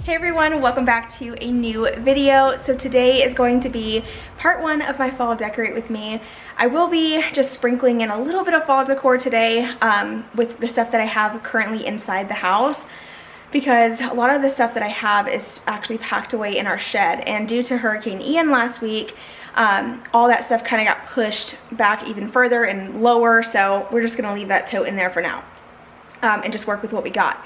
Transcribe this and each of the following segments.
Hey everyone, welcome back to a new video. So today is going to be part one of my fall decorate with me. I will be just sprinkling in a little bit of fall decor today with the stuff that I have currently inside the house, because a lot of the stuff that I have is actually packed away in our shed, and due to Hurricane Ian last week, all that stuff kind of got pushed back even further and lower, so we're just gonna leave that tote in there for now and just work with what we got.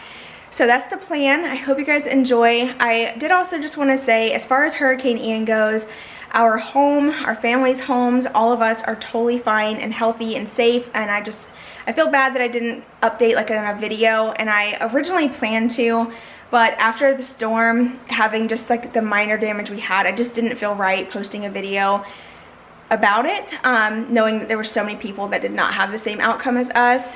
So that's the plan. I hope you guys enjoy. I did also just want to say, as far as Hurricane Ian goes, our home, our family's homes, all of us are totally fine and healthy and safe, and I feel bad that I didn't update like in a video, and I originally planned to, but after the storm, having just like the minor damage we had, I just didn't feel right posting a video about it, knowing that there were so many people that did not have the same outcome as us.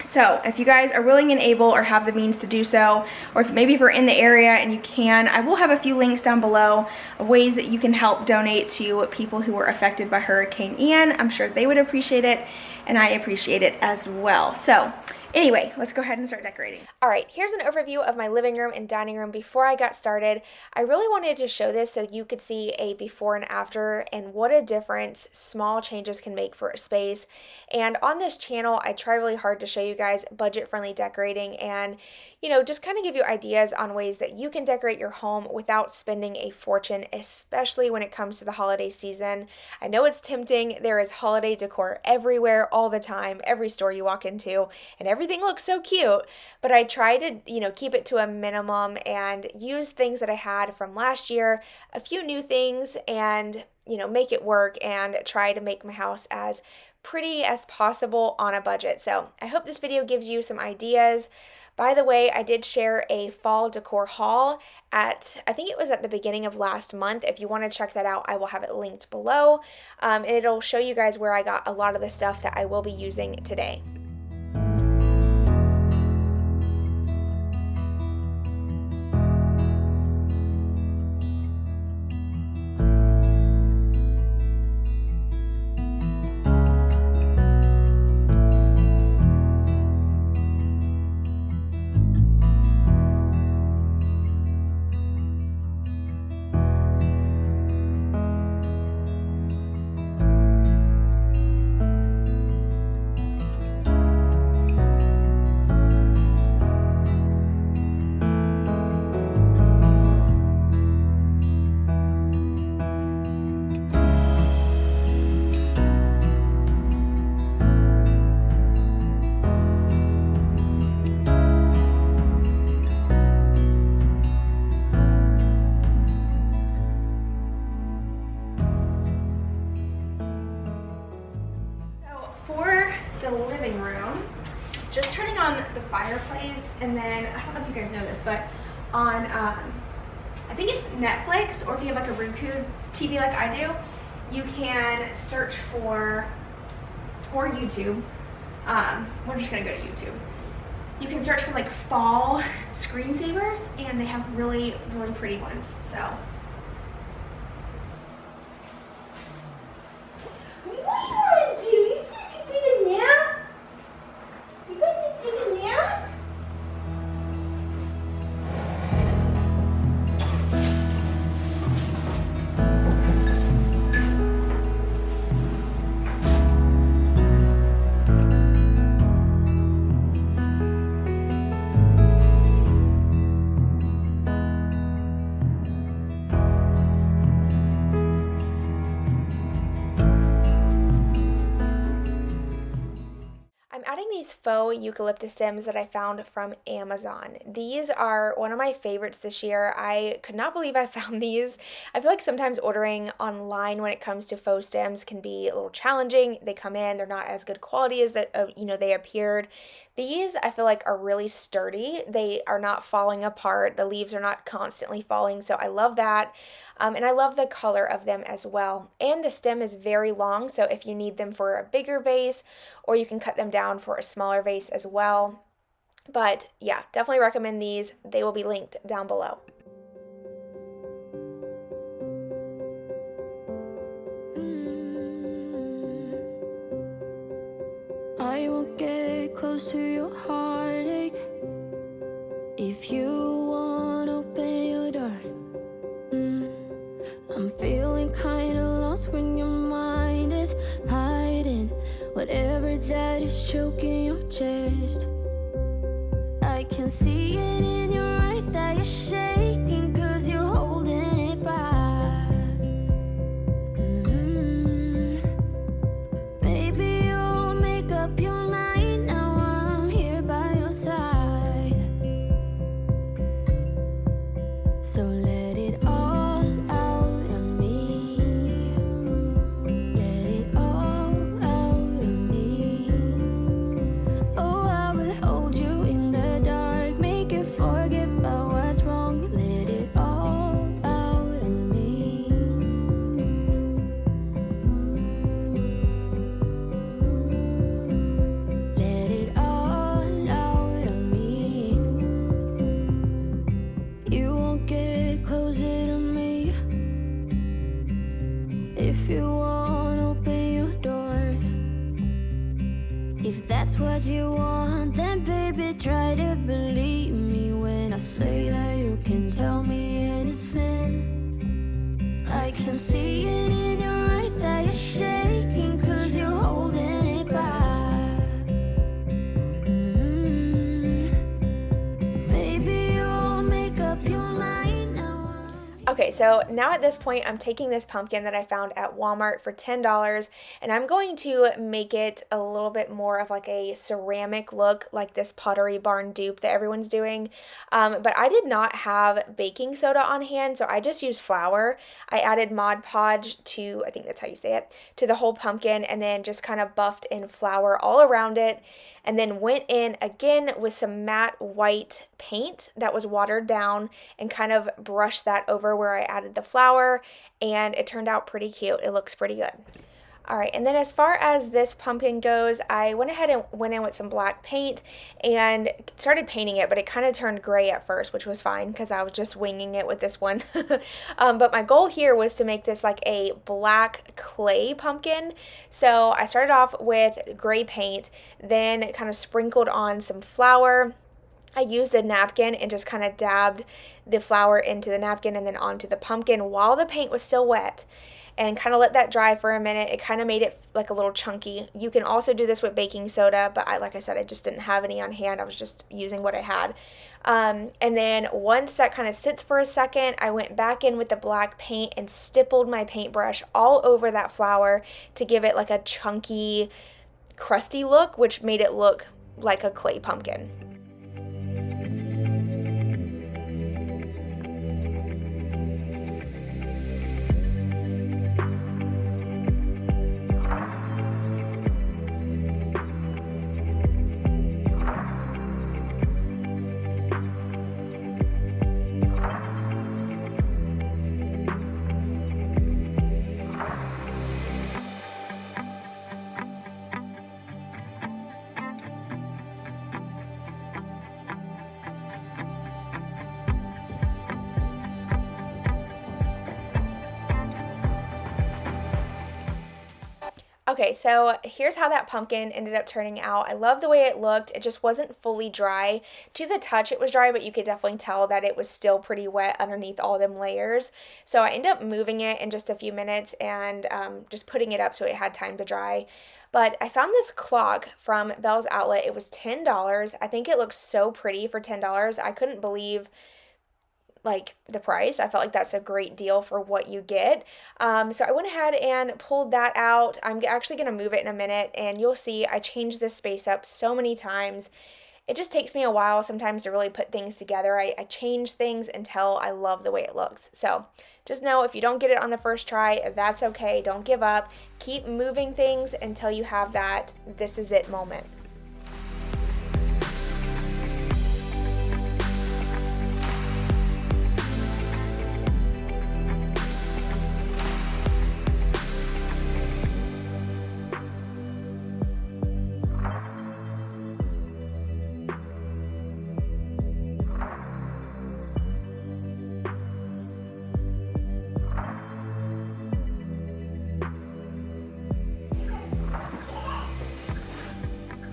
So if you guys are willing and able or have the means to do so, or if maybe if you're in the area and you can, I will have a few links down below of ways that you can help donate to people who were affected by Hurricane Ian. I'm sure they would appreciate it, and I appreciate it as well. So anyway, let's go ahead and start decorating. All right, here's an overview of my living room and dining room before I got started. I really wanted to show this so you could see a before and after and what a difference small changes can make for a space. And on this channel, I try really hard to show you guys budget-friendly decorating and, you know, just kind of give you ideas on ways that you can decorate your home without spending a fortune, especially when it comes to the holiday season. I know it's tempting. There is holiday decor everywhere all the time, every store you walk into, and everything looks so cute, but I try to, you know, keep it to a minimum and use things that I had from last year, a few new things, and, you know, make it work and try to make my house as pretty as possible on a budget. So I hope this video gives you some ideas. By the way, I did share a fall decor haul at, I think it was at the beginning of last month. If you want to check that out, I will have it linked below. And it'll show you guys where I got a lot of the stuff that I will be using today. For the living room, just turning on the fireplace, and then, I don't know if you guys know this, but on, I think it's Netflix, or if you have like a Roku TV like I do, you can search for, or YouTube, we're just gonna go to YouTube. You can search for like fall screensavers, and they have really, really pretty ones, so. What do you want to do? Take a nap? You going to take a nap? These faux eucalyptus stems that I found from Amazon. These are one of my favorites this year. I could not believe I found these. I feel like sometimes ordering online when it comes to faux stems can be a little challenging. They come in, they're not as good quality as that they appeared. These I feel like are really sturdy. They are not falling apart. The leaves are not constantly falling, so I love that. And I love the color of them as well. And the stem is very long, so if you need them for a bigger vase, or you can cut them down for a smaller vase as well. But yeah, definitely recommend these. They will be linked down below. I won't get close to your heartache if you want to can see it in your eyes that you're shaking, 'cause you're holding it back. Maybe you'll make up your mind, now I'm here by your side. So let it all out of me. Let it all out of me. Oh, I will hold you in the dark, make you forget about what's wrong. Let it all out of me. Let it all out of me. You won't get closer to me if you won't open your door. If that's what you want, then baby, try to believe me when I say that you can tell me anything. I can see it in your eyes that you're shaking, 'cause you're holding it back. Maybe you'll make up your mind now. Okay, so now at this point, I'm taking this pumpkin that I found at Walmart for $10, and I'm going to make it a little bit more of like a ceramic look, like this Pottery Barn dupe that everyone's doing. But I did not have baking soda on hand, so I just used flour. I added Mod Podge to, I think that's how you say it, to the whole pumpkin, and then just kind of buffed in flour all around it. And then went in again with some matte white paint that was watered down and kind of brushed that over where I added the flour, and it turned out pretty cute. It looks pretty good. All right, and then as far as this pumpkin goes, I went ahead and went in with some black paint and started painting it, but it kind of turned gray at first, which was fine because I was just winging it with this one. But my goal here was to make this like a black clay pumpkin. So I started off with gray paint, then kind of sprinkled on some flour. I used a napkin and just kind of dabbed the flour into the napkin and then onto the pumpkin while the paint was still wet, and kind of let that dry for a minute. It kind of made it like a little chunky. You can also do this with baking soda, but like I said, I just didn't have any on hand. I was just using what I had. And then once that kind of sits for a second, I went back in with the black paint and stippled my paintbrush all over that flour to give it like a chunky, crusty look, which made it look like a clay pumpkin. Okay, so here's how that pumpkin ended up turning out. I love the way it looked. It just wasn't fully dry. To the touch, it was dry, but you could definitely tell that it was still pretty wet underneath all them layers. So I ended up moving it in just a few minutes and just putting it up so it had time to dry. But I found this clock from Bell's Outlet. It was $10. I think it looks so pretty for $10. I couldn't believe like the price. I felt like that's a great deal for what you get. So I went ahead and pulled that out. I'm actually going to move it in a minute, and you'll see I changed this space up so many times. It just takes me a while sometimes to really put things together. I change things until I love the way it looks. So just know if you don't get it on the first try, that's okay. Don't give up. Keep moving things until you have that this is it moment.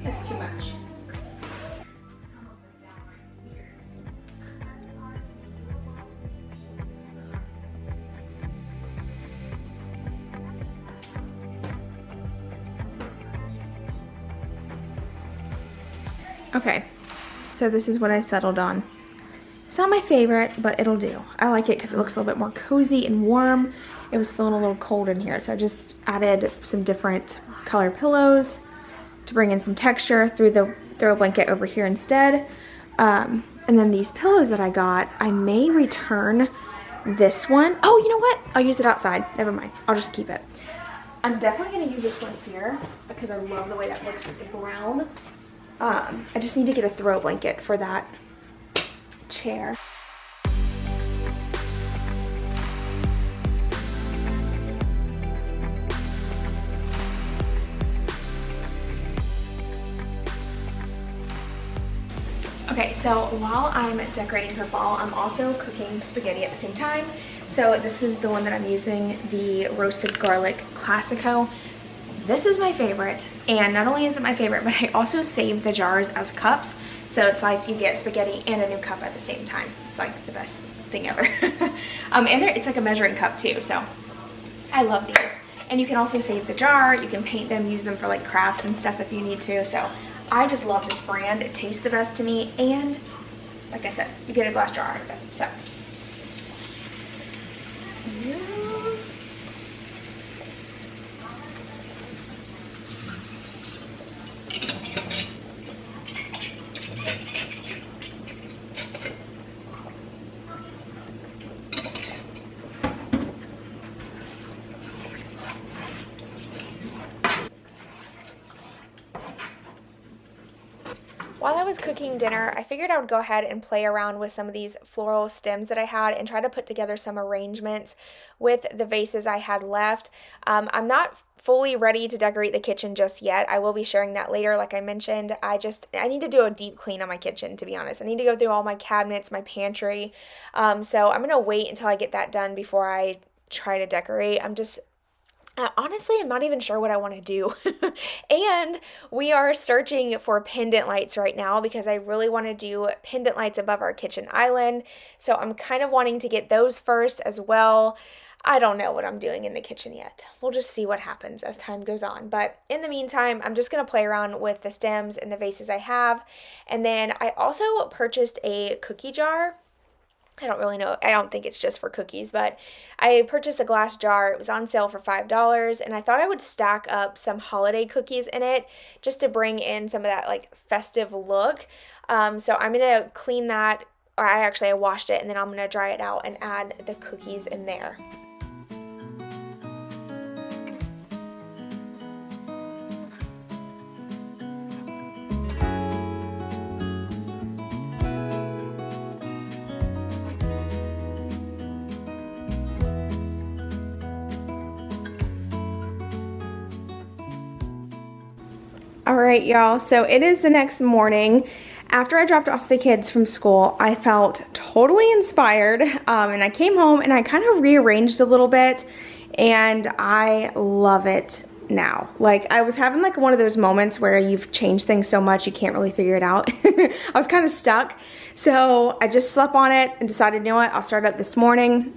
That's too much. Okay, So this is what I settled on. It's not my favorite, but it'll do. I like it because it looks a little bit more cozy and warm. It was feeling a little cold in here, so I just added some different color pillows to bring in some texture. Threw the throw blanket over here instead. And then these pillows that I got, I may return this one. Oh, you know what? I'll use it outside. Never mind. I'll just keep it. I'm definitely going to use this one here because I love the way that looks with the brown. I just need to get a throw blanket for that chair. Okay, so while I'm decorating for fall, I'm also cooking spaghetti at the same time. So this is the one that I'm using, the roasted garlic classico. This is my favorite, and not only is it my favorite, but I also save the jars as cups. So it's like you get spaghetti and a new cup at the same time. It's like the best thing ever. And it's like a measuring cup too, so I love these. And you can also save the jar, you can paint them, use them for like crafts and stuff if you need to. So I just love this brand. It tastes the best to me, and like I said, you get a glass jar out of it. So while I was cooking dinner, I figured I would go ahead and play around with some of these floral stems that I had and try to put together some arrangements with the vases I had left. I'm not fully ready to decorate the kitchen just yet. I will be sharing that later, like I mentioned. I need to do a deep clean on my kitchen, to be honest. I need to go through all my cabinets, my pantry. So I'm going to wait until I get that done before I try to decorate. Honestly, I'm not even sure what I want to do. And we are searching for pendant lights right now because I really want to do pendant lights above our kitchen island. So I'm kind of wanting to get those first as well. I don't know what I'm doing in the kitchen yet. We'll just see what happens as time goes on. But in the meantime, I'm just going to play around with the stems and the vases I have. And then I also purchased a cookie jar. I don't really know. I don't think it's just for cookies, but I purchased a glass jar. It was on sale for $5, and I thought I would stack up some holiday cookies in it just to bring in some of that like festive look. So I'm going to clean that, or I washed it, and then I'm going to dry it out and add the cookies in there. All right, y'all, so it is the next morning. After I dropped off the kids from school, I felt totally inspired, and I came home and I kind of rearranged a little bit, and I love it now. Like, I was having like one of those moments where you've changed things so much you can't really figure it out. I was kind of stuck, so I just slept on it and decided, you know what, I'll start up this morning.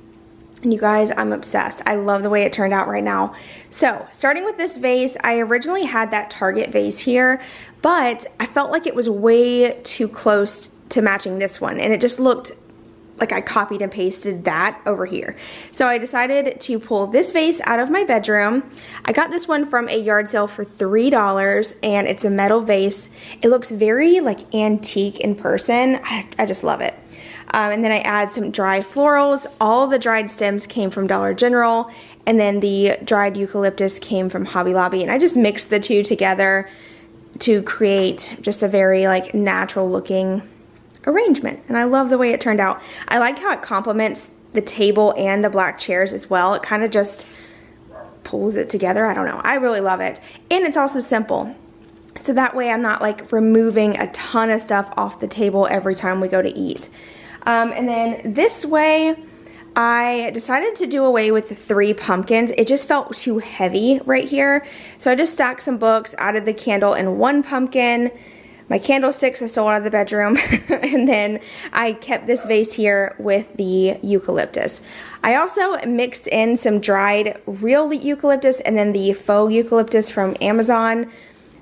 And you guys, I'm obsessed. I love the way it turned out right now. So, starting with this vase, I originally had that Target vase here, but I felt like it was way too close to matching this one, and it just looked like I copied and pasted that over here. So I decided to pull this vase out of my bedroom. I got this one from a yard sale for $3, and it's a metal vase. It looks very like antique in person. I just love it. And then I add some dry florals. All the dried stems came from Dollar General, and then the dried eucalyptus came from Hobby Lobby, and I just mixed the two together to create just a very like natural looking arrangement, and I love the way it turned out. I like how it complements the table and the black chairs as well. It kind of just pulls it together. I don't know. I really love it, and it's also simple. So that way I'm not like removing a ton of stuff off the table every time we go to eat. And then this way, I decided to do away with the 3 pumpkins. It just felt too heavy right here. So I just stacked some books, added the candle and 1 pumpkin. My candlesticks I stole out of the bedroom. And then I kept this vase here with the eucalyptus. I also mixed in some dried real eucalyptus and then the faux eucalyptus from Amazon.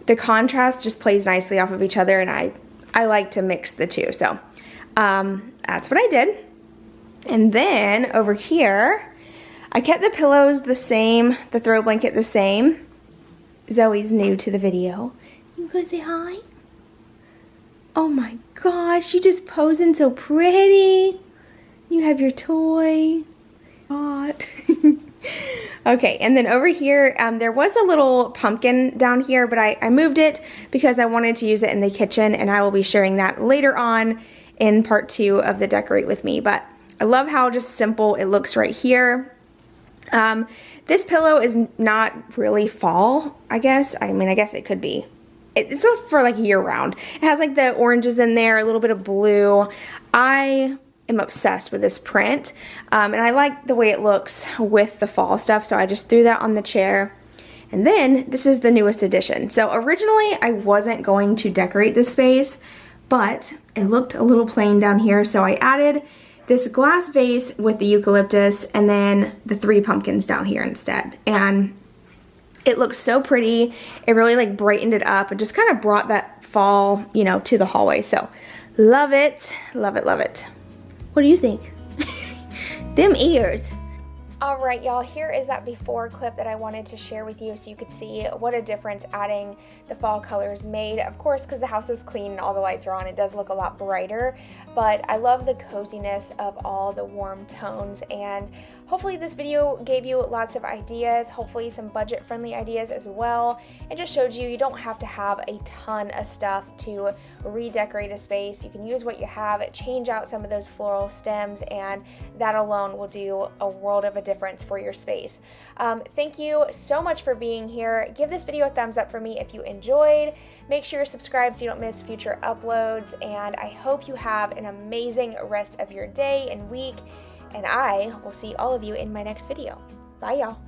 The contrast just plays nicely off of each other, and I I like to mix the two. So that's what I did. And then over here, I kept the pillows the same, the throw blanket the same. Zoe's new to the video. You gonna say hi? Oh my gosh, you just posing so pretty. You have your toy. God. Okay, and then over here, there was a little pumpkin down here, but I moved it because I wanted to use it in the kitchen, and I will be sharing that later on in part 2 of the Decorate With Me. But I love how just simple it looks right here. This pillow is not really fall, I guess. I mean, I guess it could be. It's for like year round. It has like the oranges in there, a little bit of blue. I am obsessed with this print, and I like the way it looks with the fall stuff, so I just threw that on the chair. And then this is the newest addition. So originally I wasn't going to decorate this space, but it looked a little plain down here, so I added this glass vase with the eucalyptus and then the 3 pumpkins down here instead. And it looks so pretty. It really like brightened it up and just kind of brought that fall, you know, to the hallway. So love it, love it, love it. What do you think? Them ears. All right, y'all, here is that before clip that I wanted to share with you so you could see what a difference adding the fall colors made. Of course, because the house is clean and all the lights are on, it does look a lot brighter, but I love the coziness of all the warm tones, and hopefully this video gave you lots of ideas, hopefully some budget-friendly ideas as well. It just showed you don't have to have a ton of stuff to redecorate a space. You can use what you have, change out some of those floral stems, and that alone will do a world of a difference for your space. Thank you so much for being here. Give this video a thumbs up for me if you enjoyed. Make sure you're subscribed so you don't miss future uploads, and I hope you have an amazing rest of your day and week, and I will see all of you in my next video. Bye, y'all.